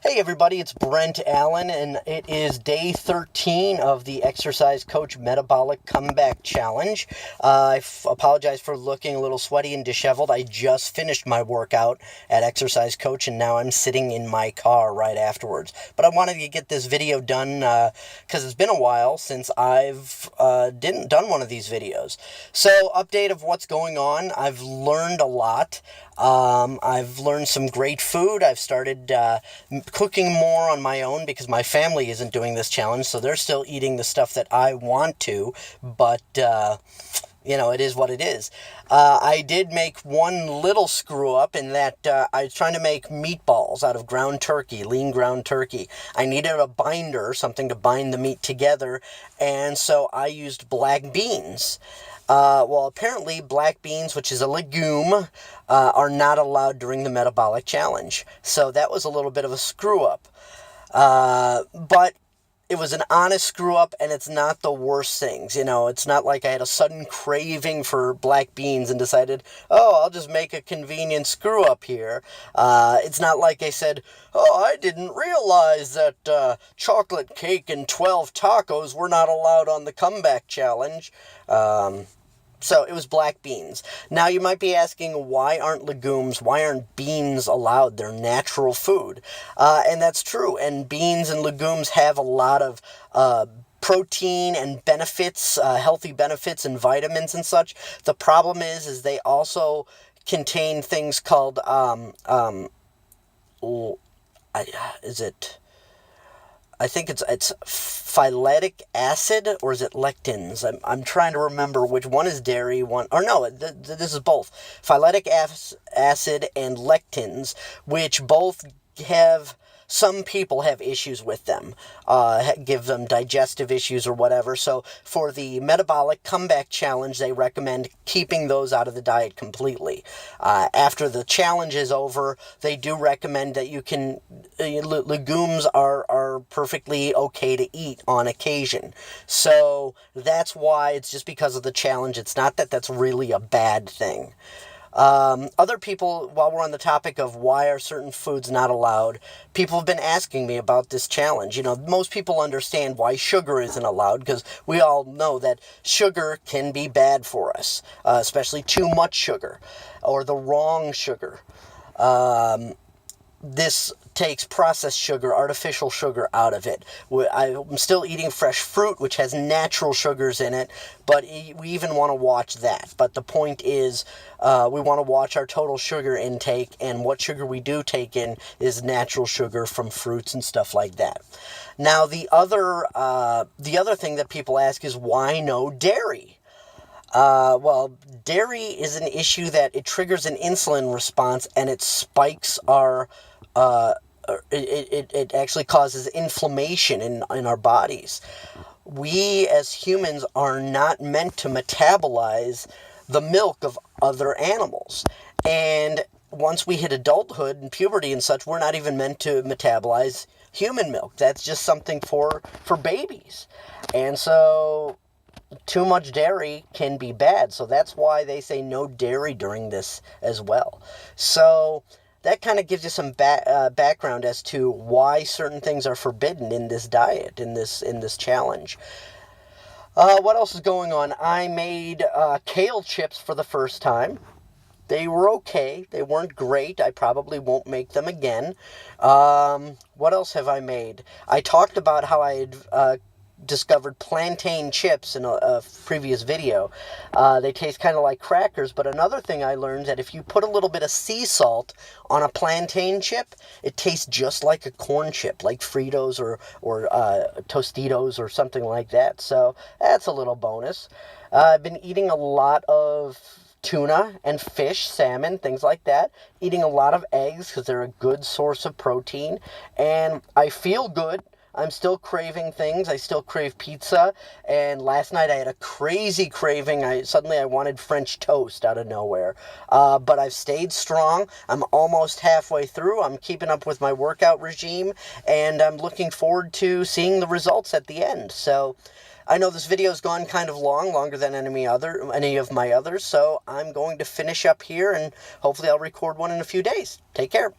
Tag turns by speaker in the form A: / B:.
A: Hey everybody, it's Brent Allan, and it is day 13 of the Exercise Coach Metabolic Comeback Challenge. I apologize for looking a little sweaty and disheveled. I just finished my workout at Exercise Coach, and now I'm sitting in my car right afterwards. But I wanted to get this video done because it's been a while since I've done one of these videos. So, update of what's going on. I've learned a lot. I've learned some great food. I've started cooking more on my own because my family isn't doing this challenge, so they're still eating the stuff that I want to, but it is what it is. I did make one little screw up in that I was trying to make meatballs out of ground turkey, lean ground turkey. I needed a binder, something to bind the meat together, and so I used black beans. Apparently black beans, which is a legume, are not allowed during the metabolic challenge. So that was a little bit of a screw up. But it was an honest screw up, and it's not the worst things. It's not like I had a sudden craving for black beans and decided, I'll just make a convenient screw up here. It's not like I said, I didn't realize that chocolate cake and 12 tacos were not allowed on the comeback challenge. So it was black beans. Now you might be asking, why aren't beans allowed? They're natural food. And that's true. And beans and legumes have a lot of protein and benefits, healthy benefits and vitamins and such. The problem is they also contain things called, I think it's phytic acid, or is it lectins? I'm trying to remember which one is dairy, this is both. Phytic acid and lectins, which both have, some people have issues with them, give them digestive issues or whatever. So for the Metabolic Comeback Challenge, they recommend keeping those out of the diet completely. After the challenge is over, they do recommend that you can, legumes are perfectly okay to eat on occasion. So that's why, it's just because of the challenge. It's not that that's really a bad thing. Other people, while we're on the topic of why are certain foods not allowed, people have been asking me about this challenge. Most people understand why sugar isn't allowed, because we all know that sugar can be bad for us, especially too much sugar, or the wrong sugar. This takes processed sugar, artificial sugar out of it. I'm still eating fresh fruit, which has natural sugars in it, but we even want to watch that. But the point is, we want to watch our total sugar intake, and what sugar we do take in is natural sugar from fruits and stuff like that. Now, the other thing that people ask is, why no dairy? Dairy is an issue that it triggers an insulin response, and it spikes our, it actually causes inflammation in our bodies. We as humans are not meant to metabolize the milk of other animals. And once we hit adulthood and puberty and such, we're not even meant to metabolize human milk. That's just something for babies. And so too much dairy can be bad. So that's why they say no dairy during this as well. So that kind of gives you some background as to why certain things are forbidden in this diet, in this challenge. What else is going on? I made kale chips for the first time. They were okay. They weren't great. I probably won't make them again. What else have I made? I talked about how I had discovered plantain chips in a previous video. They taste kind of like crackers, but another thing I learned is that if you put a little bit of sea salt on a plantain chip, it tastes just like a corn chip, like Fritos or Tostitos or something like that. So that's a little bonus. I've been eating a lot of tuna and fish, salmon, things like that. Eating a lot of eggs because they're a good source of protein, and I feel good. I'm still craving things. I still crave pizza. And last night I had a crazy craving. Suddenly I wanted French toast out of nowhere. But I've stayed strong. I'm almost halfway through. I'm keeping up with my workout regime. And I'm looking forward to seeing the results at the end. So I know this video's gone kind of long, longer than any of my others. So I'm going to finish up here, and hopefully I'll record one in a few days. Take care.